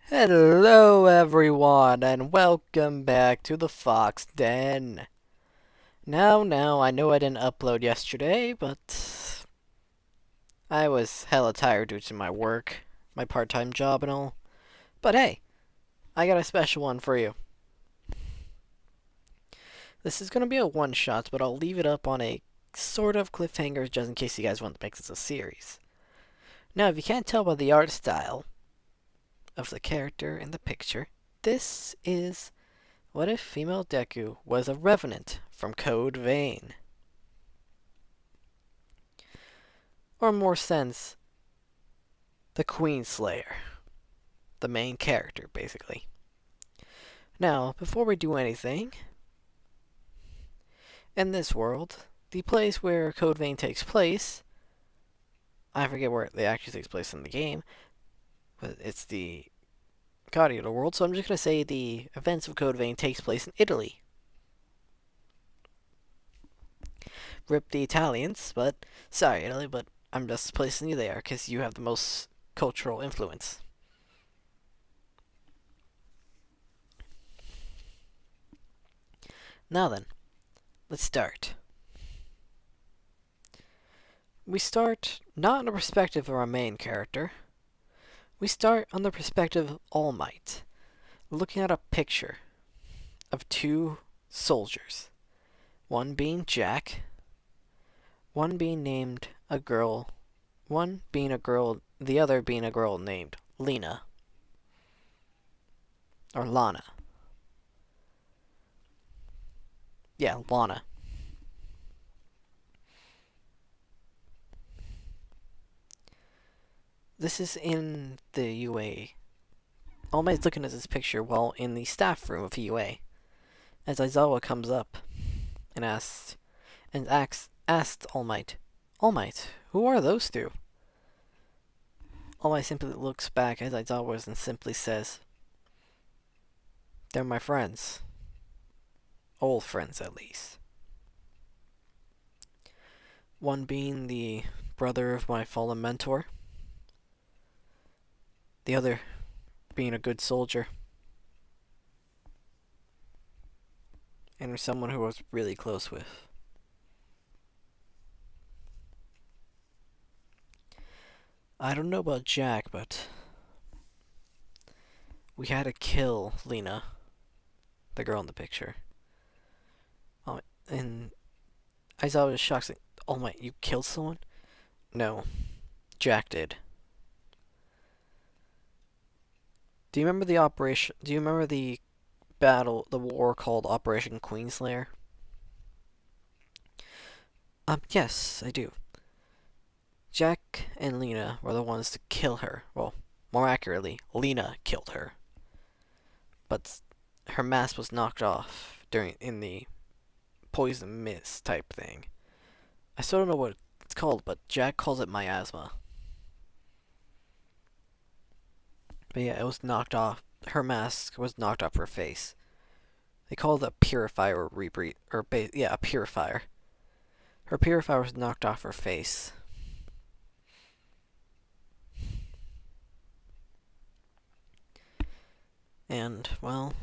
Hello everyone and welcome back to the Fox Den. Now, I know I didn't upload yesterday, but I was hella tired due to my work, my part-time job and all. But hey, I got a special one for you. This is gonna be a one-shot, but I'll leave it up on a sort of cliffhanger just in case you guys want to make this a series. Now, if you can't tell by the art style of the character in the picture, this is what if female Deku was a revenant from Code Vein? Or more sense, the Queen Slayer. The main character, basically. Now, before we do anything, in this world, the place where Code Vein takes place, I forget where it actually takes place in the game, but it's the Gladiator world, so I'm just going to say the events of Code Vein takes place in Italy. Rip the Italians, but sorry Italy, but I'm just placing you there because you have the most cultural influence. Now then, let's start. We start not on the perspective of our main character. We start on the perspective of All Might, looking at a picture of two soldiers. One being Jack, one being named a girl, one being a girl, the other being a girl named Lena. Or Lana. Yeah, Lana. This is in the UA. All Might's looking at this picture while in the staff room of UA. As Aizawa comes up and asks All Might, All Might, who are those two? All Might simply looks back as Aizawa and simply says, they're my friends. Old friends, at least. One being the brother of my fallen mentor. The other being a good soldier. And someone who I was really close with. I don't know about Jack, but we had to kill Lena, the girl in the picture. And Aizawa was shocked, saying, "Oh my, you killed someone?" No, Jack did. Do you remember the operation? Do you remember the the war called Operation Queenslayer? Yes, I do. Jack and Lena were the ones to kill her. Well, more accurately, Lena killed her. But her mask was knocked off in the poison mist type thing. I still don't know what it's called, but Jack calls it miasma. But yeah, it was knocked off. Her mask was knocked off her face. They call it a purifier or rebreathe, or yeah, a purifier. Her purifier was knocked off her face. And, well,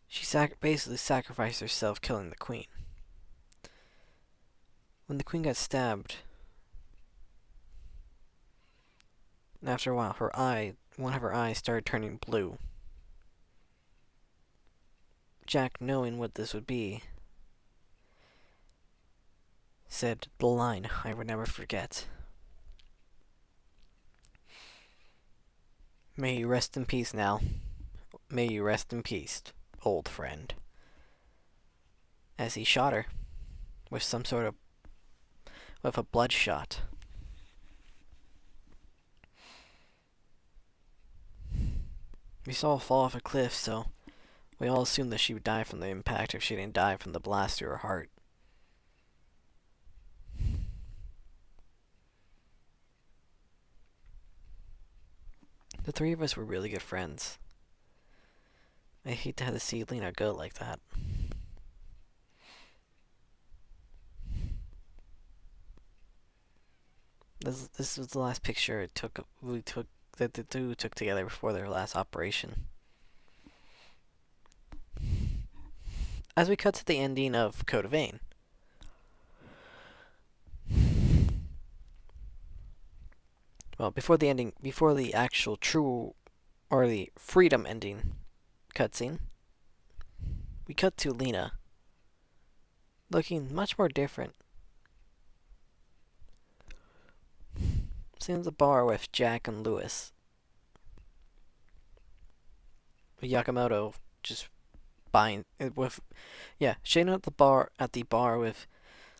she basically sacrificed herself killing the queen. When the queen got stabbed, after a while, one of her eyes started turning blue. Jack, knowing what this would be, said the line I would never forget. May you rest in peace now. May you rest in peace, old friend. As he shot her with with a bloodshot. We saw her fall off a cliff, so we all assumed that she would die from the impact if she didn't die from the blast to her heart. The three of us were really good friends. I hate to have to see Lena go like that. This was the last picture we took that the two took together before their last operation. As we cut to the ending of Code of Vein. Well, before the actual true or the freedom ending cutscene, we cut to Lena, looking much more different. Sitting at the bar with Jack and Lewis. Yakamoto just buying with Shane at the bar with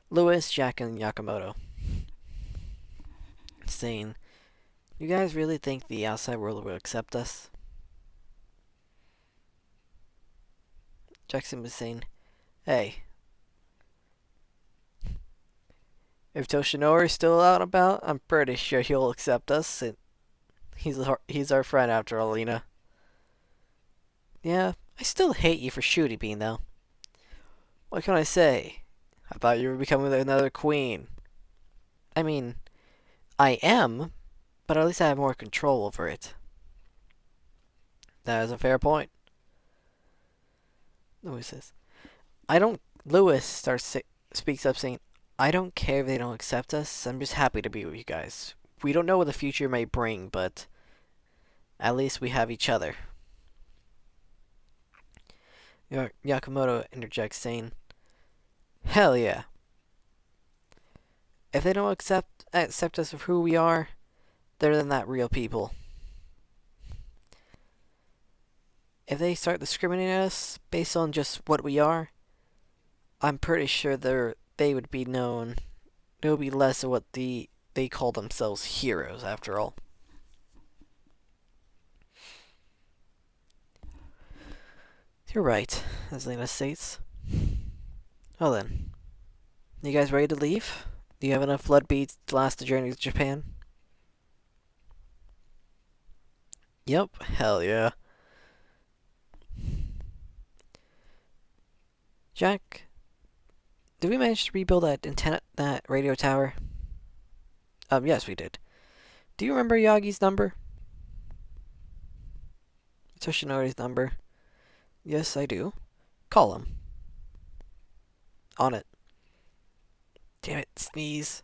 Lewis, Jack, and Yakamoto, saying, "You guys really think the outside world will accept us?" Jackson was saying, "Hey, if Toshinori's still out and about, I'm pretty sure he'll accept us. He's our friend after all, Lena." "Yeah, I still hate you for shooting me, though. What can I say? I thought you were becoming another queen. I mean, I am, but at least I have more control over it." "That is a fair point." Lewis says, "I don't." Lewis speaks up, saying, "I don't care if they don't accept us. I'm just happy to be with you guys. We don't know what the future may bring, but at least we have each other." Yakamoto interjects, saying, "Hell yeah. If they don't accept us for who we are, they're not real people. If they start discriminating us based on just what we are, I'm pretty sure they would be known. There would be less of what they call themselves heroes, after all." "You're right," as Lena states. "Well then, you guys ready to leave? Do you have enough blood beads to last the journey to Japan?" "Yep, hell yeah." "Jack, did we manage to rebuild that radio tower?" Yes, we did. "Do you remember Yagi's number?" "Toshinori's number?" "Yes, I do." "Call him." "On it." Damn it, sneeze.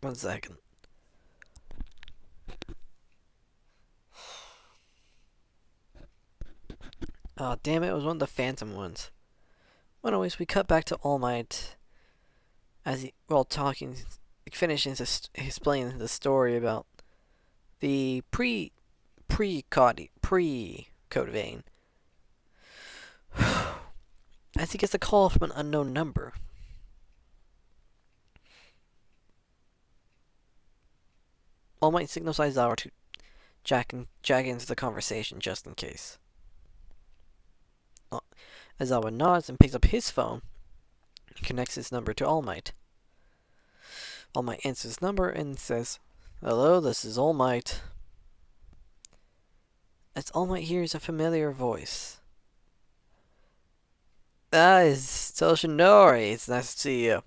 One second. Oh, damn it, it was one of the phantom ones. Well, anyways, we cut back to All Might as while talking, finishing explaining the story about the pre-Code Vein. As he gets a call from an unknown number. All Might signals Aizawa to jack into the conversation just in case. Aizawa nods and picks up his phone and connects his number to All Might. All Might answers his number and says, "Hello, this is All Might." As All Might hears a familiar voice. "It's Toshinori. It's nice to see you."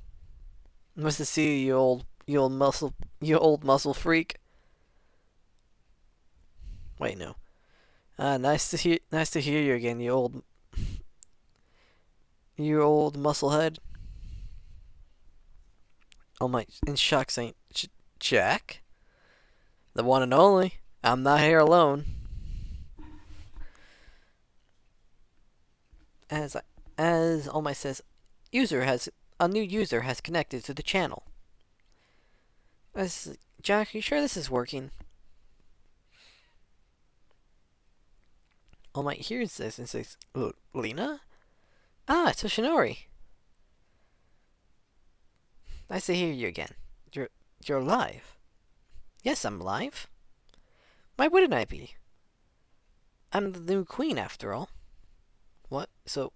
"Nice to see you, you old muscle freak." Wait, no. Nice to hear you again, you old musclehead." All Might in shock, saying, "Jack, the one and only. I'm not here alone." As All Might says, a new user has connected to the channel. "Jack, are you sure this is working?" All Might hears this and says, "Lena? Ah, Toshinori. Nice to hear you again. You're alive." "Yes, I'm alive. Why wouldn't I be? I'm the new queen, after all." "What? So..."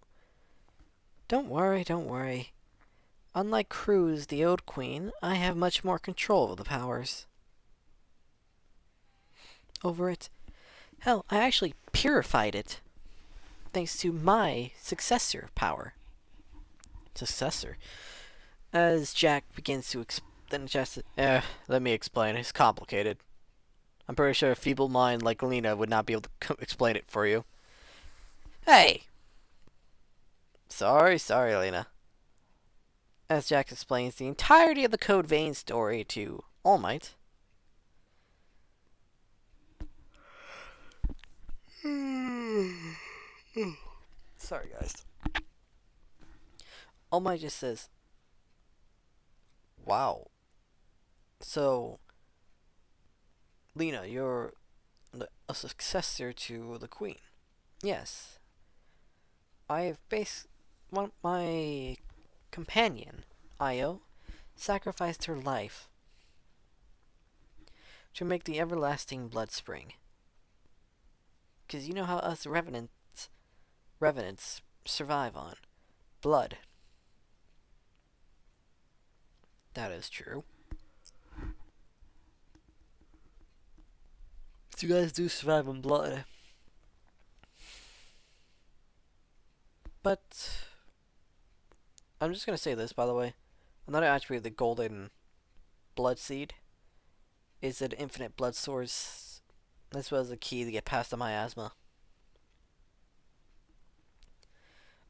Don't worry, don't worry. Unlike Cruz, the old queen, I have much more control of the powers. Over it. Hell, I actually purified it, thanks to my successor power," successor. As Jack begins to then just let me explain. It's complicated. I'm pretty sure a feeble mind like Lena would not be able to explain it for you. Hey! Sorry, Lena. As Jack explains the entirety of the Code Vein story to All Might. Sorry, guys. All Might just says, wow. So, Lena, you're a successor to the Queen. Yes. I have my companion, Io, sacrificed her life to make the everlasting blood spring. Because you know how us revenants survive on blood. That is true. You guys do survive on blood. But I'm just gonna say this, by the way. Another attribute of the golden blood seed is an infinite blood source. This was the key to get past the miasma.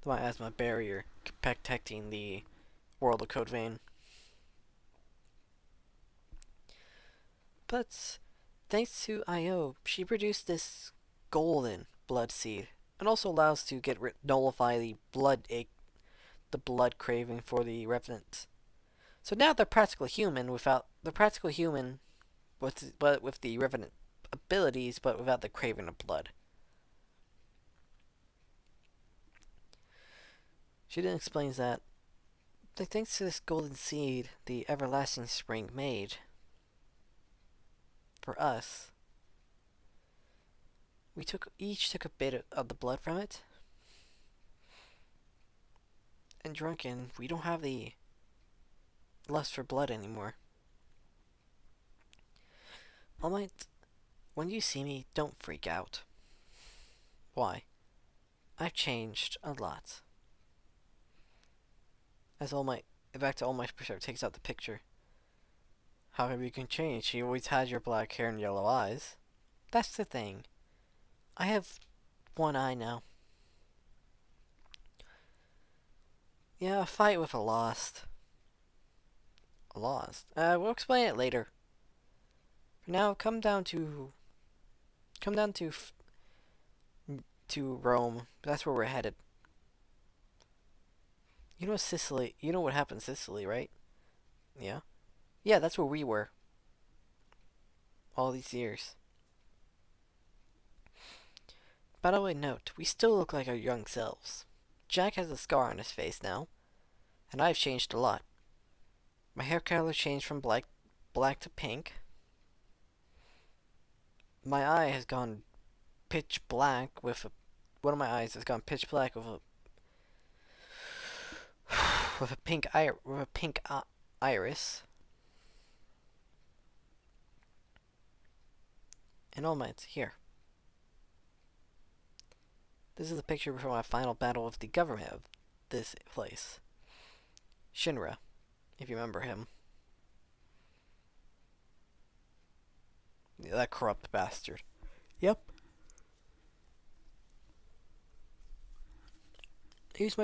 The miasma barrier protecting the world of Code Vein. But thanks to Io, she produced this golden blood seed, and also allows to nullify the blood craving for the revenants. So now they're practically human with the revenant abilities, but without the craving of blood. She then explains that thanks to this golden seed the everlasting spring made for us, we each took a bit of the blood from it, and drunken, we don't have the lust for blood anymore. All Might, when you see me, don't freak out. Why? I've changed a lot. As All Might, back to All Might's perspective, takes out the picture. How come you can change? She always had your black hair and yellow eyes. That's the thing. I have one eye now. Yeah, a fight with a lost. A lost? We'll explain it later. For now, come down to Rome. That's where we're headed. You know Sicily. You know what happened in Sicily, right? Yeah. Yeah, that's where we were. All these years. By the way, note, we still look like our young selves. Jack has a scar on his face now, and I've changed a lot. My hair color changed from black to pink. My eye has gone pitch black with one of my eyes has gone pitch black with a pink iris. And All Might's here. This is a picture from my final battle with the government of this place. Shinra, if you remember him. Yeah, that corrupt bastard. Yep. I used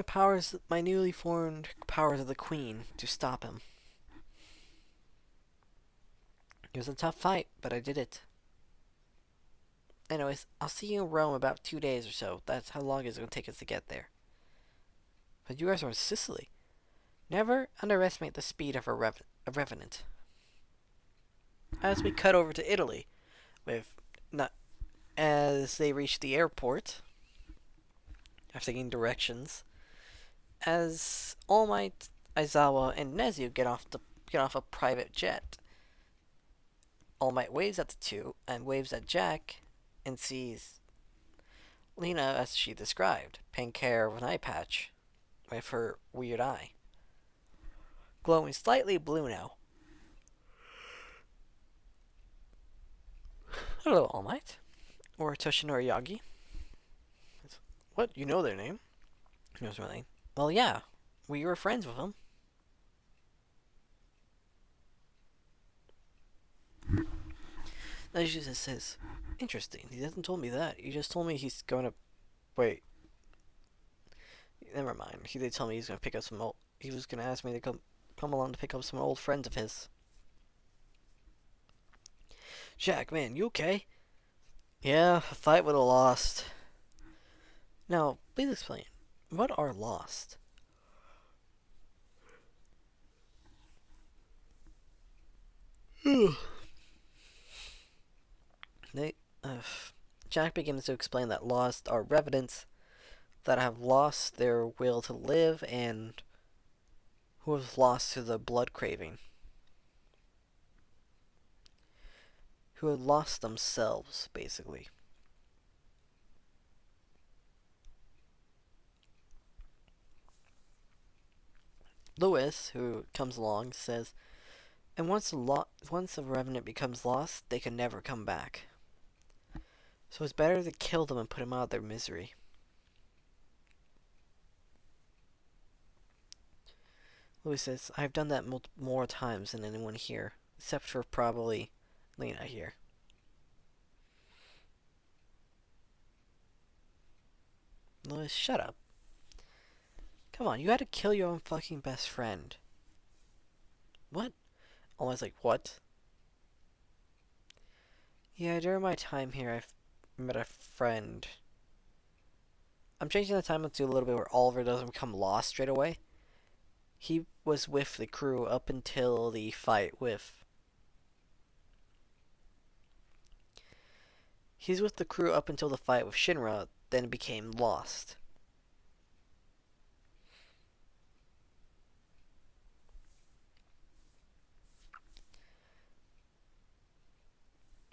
my newly formed powers of the Queen to stop him. It was a tough fight, but I did it. Anyways, I'll see you in Rome about 2 days or so. That's how long it's going to take us to get there. But you guys are in Sicily. Never underestimate the speed of a revenant. As we cut over to Italy, as they reach the airport, after taking directions, as All Might, Aizawa, and Nezu get off a private jet. All Might waves at the two and waves at Jack, and sees Lena as she described, pink hair with an eye patch, with her weird eye, glowing slightly blue now. Hello, All Might. Or Toshinori Yagi. What? You know their name? He knows their name. Well, yeah. We were friends with him. Then she just says, interesting. He hasn't told me that. He just told me he's going to. Wait, never mind. He did tell me he's going to pick up some old. He was going to ask me to come along to pick up some old friends of his. Jack, man, you okay? Yeah, a fight would have lost. Now, please explain. What are lost? they, uh, Jack begins to explain that lost are revenants that have lost their will to live and who have lost to the blood craving. Who had lost themselves, basically. Lewis, who comes along, says, and once a revenant becomes lost, they can never come back. So it's better to kill them and put them out of their misery. Lewis says, I've done that more times than anyone here, except for probably Lena here. Lewis, shut up. Come on, you had to kill your own fucking best friend. What? Almost like, what? Yeah, during my time here, I've met a friend. I'm changing the time to a little bit where Oliver doesn't become lost straight away. He was with the crew up until the fight with. He's with the crew up until the fight with Shinra, then became lost.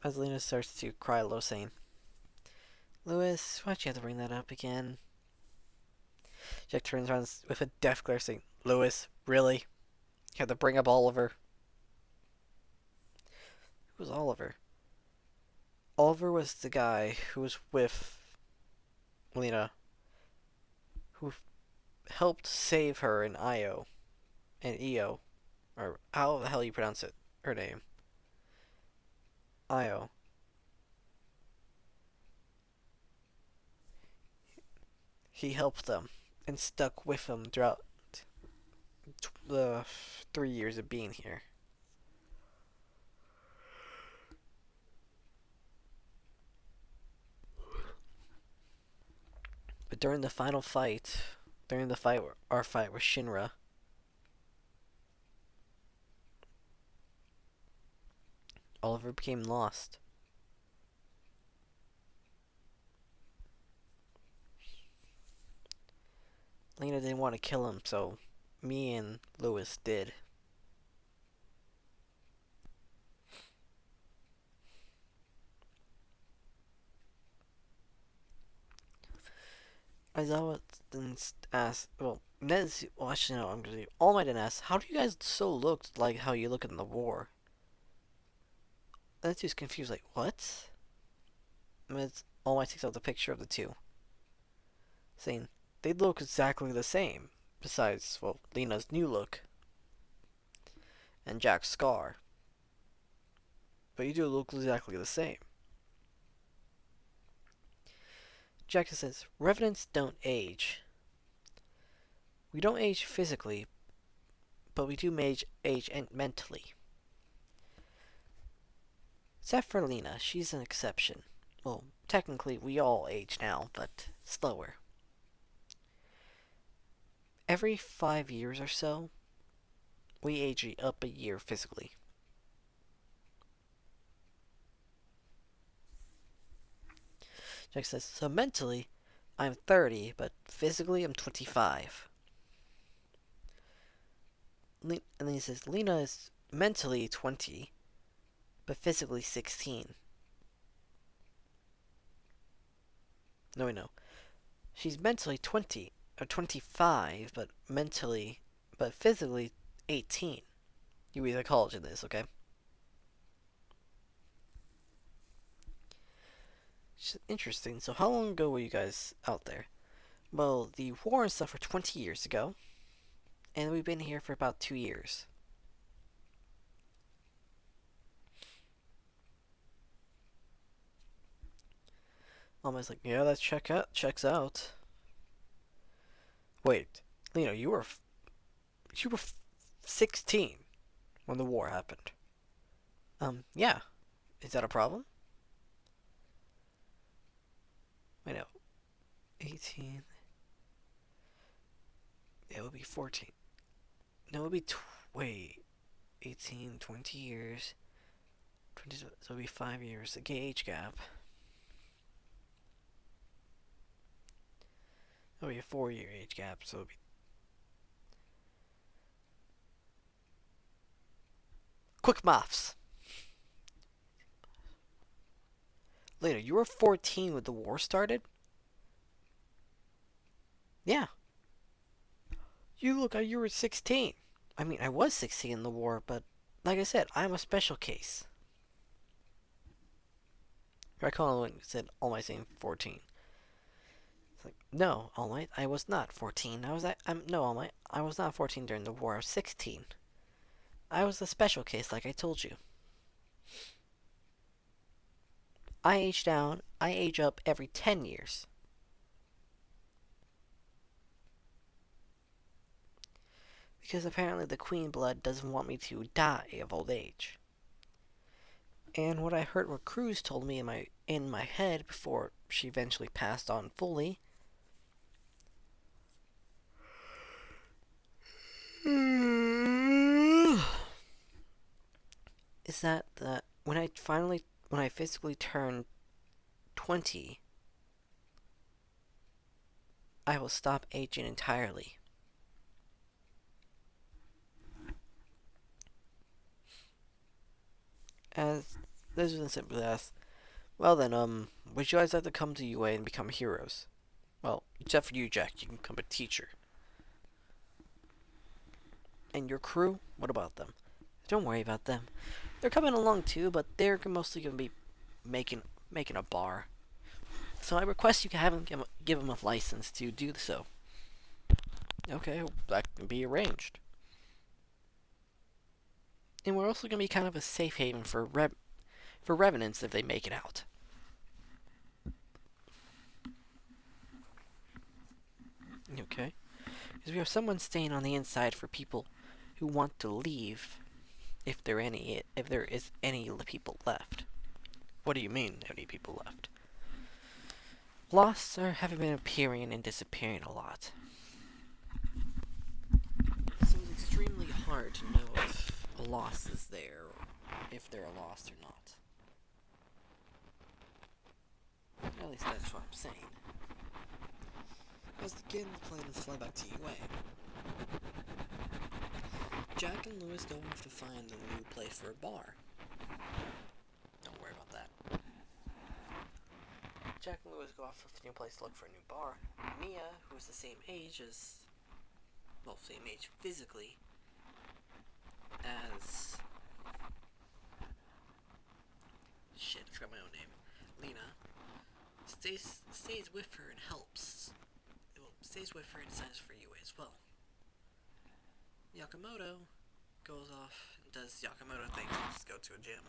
As Lena starts to cry low, saying, Lewis, why'd you have to bring that up again? Jack turns around with a death glare, saying, Lewis, really? You had to bring up Oliver. Who was Oliver? Oliver was the guy who was with Lena, who helped save her in Io, and Io, or how the hell you pronounce it? Her name, Io. He helped them and stuck with them throughout the 3 years of being here. But during the final fight, our fight with Shinra, Oliver became lost. Lena didn't want to kill him, so me and Lewis did. Aizawa then asked, well, Ned's, well, actually, no, I'm gonna do, All Might then asked, how do you guys so look like how you look in the war? Netsu's confused, like, what? All Might takes out the picture of the two, saying, they look exactly the same, besides, well, Lena's new look, and Jack's scar. But you do look exactly the same. Jack says, revenants don't age. We don't age physically, but we do age mentally. Except for Lena, she's an exception. Well, technically, we all age now, but slower. Every 5 years or so, we age up a year physically. Jack says, so mentally, I'm 30, but physically, I'm 25. And then he says, Lena is mentally 20, but physically 16. No, wait, no. She's mentally 20, or 25, but physically 18. You read the college in this, okay? Interesting. So how long ago were you guys out there? Well, the war and stuff were 20 years ago. And we've been here for about 2 years. Almost like, yeah, that checks out. Wait, Lena, you were 16 when the war happened. Yeah. Is that a problem? I know. 18. It would be 14. No, it would be wait. 18, 20 years. 20, so it would be 5 years. The age gap. It would be a 4 year age gap. So it would be quick maths. Later, you were 14 when the war started? Yeah. You look like you were 16. I mean, I was 16 in the war, but like I said, I'm a special case. I call it said All Might saying 14. It's like, no, All Might, I was not 14. No, All Might, I was not 14 during the war. I was 16. I was a special case, like I told you. I age down, I age up every 10 years. Because apparently the Queen Blood doesn't want me to die of old age. And what I heard what Cruz told me in my head before she eventually passed on fully is that when I physically turn 20, I will stop aging entirely. As this was simply asked, well then, would you guys like to come to UA and become heroes? Well, except for you, Jack, you can become a teacher. And your crew, what about them? Don't worry about them. They're coming along too, but they're mostly gonna be making a bar. So I request you have them give them a license to do so. Okay, that can be arranged. And we're also gonna be kind of a safe haven for revenants if they make it out. Okay, because we have someone staying on the inside for people who want to leave, if there is any people left. What do you mean, any people left? Lost haven't been appearing and disappearing a lot. So it's extremely hard to know if a loss is there, or if they're a lost or not. At least that's what I'm saying. As again, the plan is to fly back to UA. Jack and Lewis go off to find a new place for a bar. Don't worry about that. Jack and Lewis go off to a new place to look for a new bar. Mia, who is the same age as, well, same age physically as, shit, I forgot my own name, Lena, stays with her and helps. Well, stays with her and signs for UA as well. Yakamoto goes off and does Yakamoto things, just go to a gym.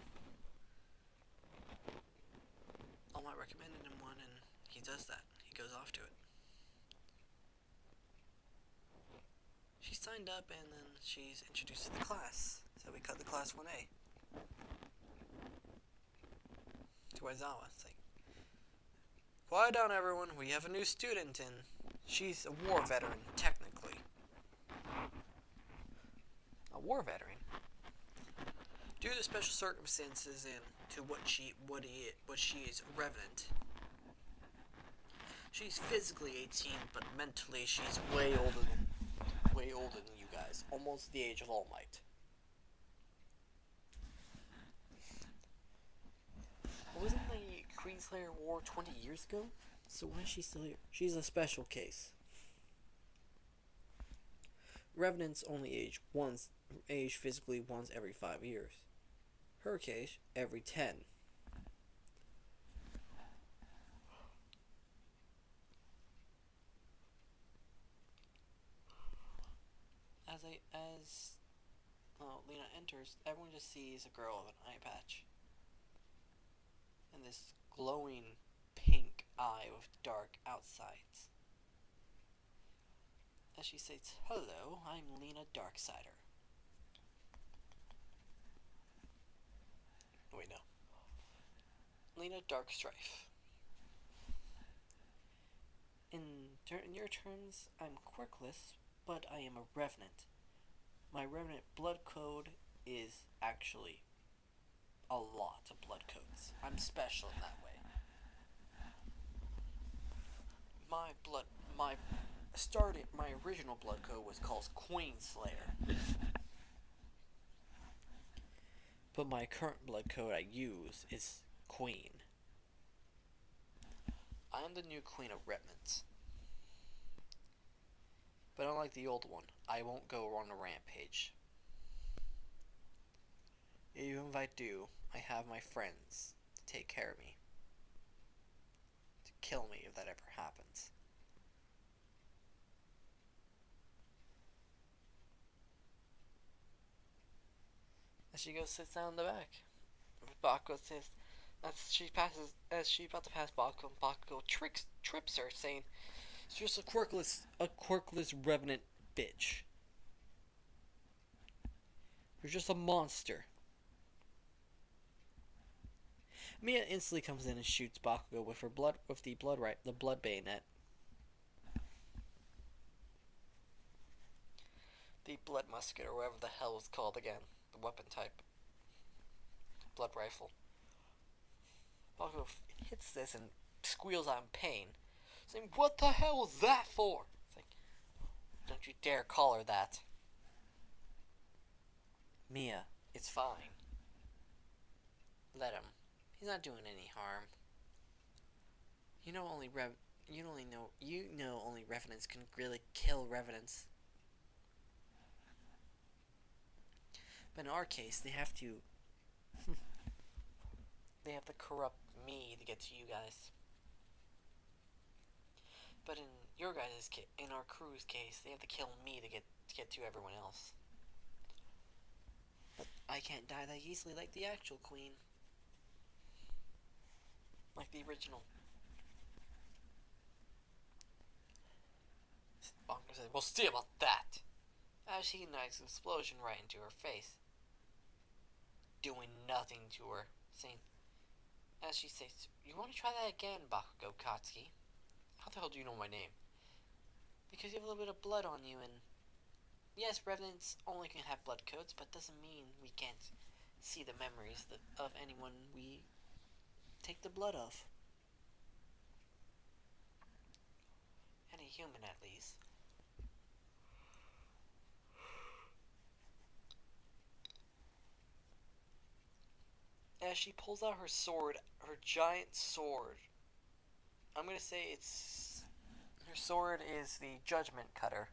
All Might recommended him one, and he does that. He goes off to it. She signed up, and then she's introduced to the class. So we cut the class 1A. To Aizawa. It's like, quiet down, everyone. We have a new student, and she's a war veteran, technically. A war veteran. Due to special circumstances and to what she is a revenant. She's physically 18, but mentally she's way older than you guys. Almost the age of All Might. Wasn't the Queenslayer War 20 years ago? So why is she still here? She's a special case. Revenants only age physically once every 5 years. Her case, every 10. As as Lena enters, everyone just sees a girl with an eye patch and this glowing pink eye with dark outsides. As she says, "Hello, I'm Lena Darksider." Wait, no. Lena Darkstrife. In your terms, I'm quirkless, but I am a revenant. My revenant blood code is actually a lot of blood codes. I'm special in that way. My blood, my original blood code was called Queen Slayer. But my current blood code I use is Queen. I am the new Queen of Revenants. But unlike the old one, I won't go on a rampage. Even if I do, I have my friends to take care of me. To kill me if that ever happens. As she goes, sits down in the back. Bakugo says, as she about to pass Bakugo, Bakugo trips her, saying, "It's just a quirkless revenant bitch. You're just a monster." Mia instantly comes in and shoots Bakugo with the blood bayonet. The blood musket, or whatever the hell it's called again. The weapon type. Blood rifle. Bakugo hits this and squeals out in pain, saying, "What the hell was that for?" It's like, don't you dare call her that. Mia, it's fine. Let him. He's not doing any harm. You know only revenants can really kill revenants. But in our case, they have to corrupt me to get to you guys. But in our crew's case, they have to kill me to get to everyone else. But I can't die that easily like the actual queen. Like the original. Bongo said, "We'll see about that." As he ignites an explosion right into her face, doing nothing to her, saying, as she says, "You want to try that again, Bakugo Katsuki? How the hell do you know my name?" "Because you have a little bit of blood on you, and yes, revenants only can have blood codes, but doesn't mean we can't see the memories of anyone we take the blood of. Any human, at least." As she pulls out her sword, her giant sword. I'm gonna say her sword is the Judgment Cutter.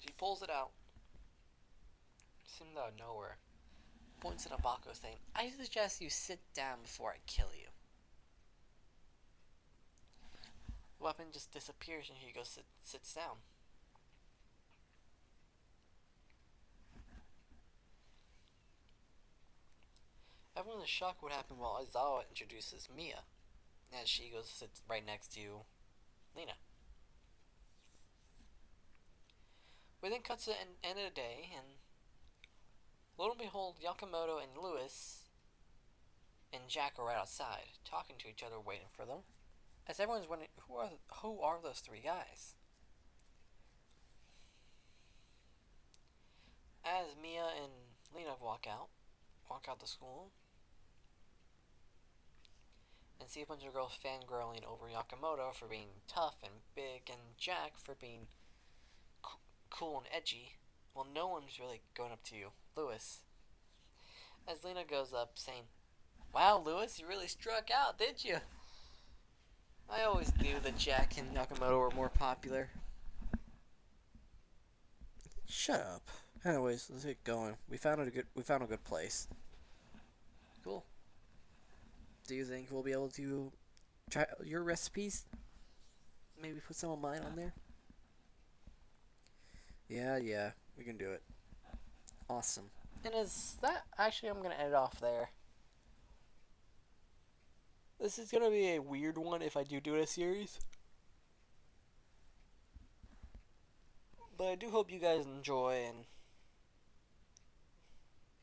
She pulls it out. Seems out of nowhere. Points at Abako, saying, "I suggest you sit down before I kill you." The weapon just disappears and he goes sits down. Everyone is shocked what happened while Aizawa introduces Mia, as she goes sits right next to Lena. We then cut to the end of the day, and lo and behold, Yakamoto and Lewis and Jack are right outside, talking to each other, waiting for them. As everyone's wondering, who are those three guys? As Mia and Lena walk out the school, and see a bunch of girls fangirling over Yakamoto for being tough and big, and Jack for being cool and edgy. Well, no one's really going up to Lewis. As Lena goes up, saying, "Wow, Lewis, you really struck out, did you?" I always knew that Jack and Yakamoto were more popular. Shut up. Anyways, let's get going. We found a good place. Cool. Do you think we'll be able to try your recipes? Maybe put some of mine on there? Yeah, we can do it. Awesome. And is that actually? I'm gonna end it off there. This is gonna be a weird one if I do a series, but I do hope you guys enjoy. And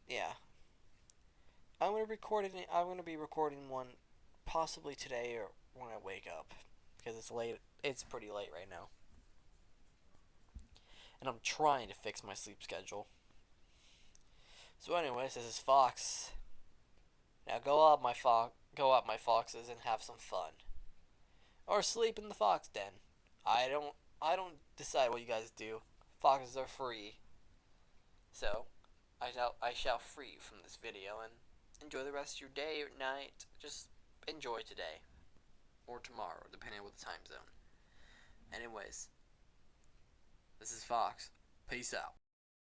yeah, I'm gonna be recording one, possibly today or when I wake up, because it's late. It's pretty late right now, and I'm trying to fix my sleep schedule. So, anyways, this is Fox. Now go out my foxes, and have some fun, or sleep in the fox den. I don't decide what you guys do. Foxes are free, so I shall free you from this video and enjoy the rest of your day or night. Just enjoy today or tomorrow, depending on what the time zone. Anyways, this is Fox. Peace out.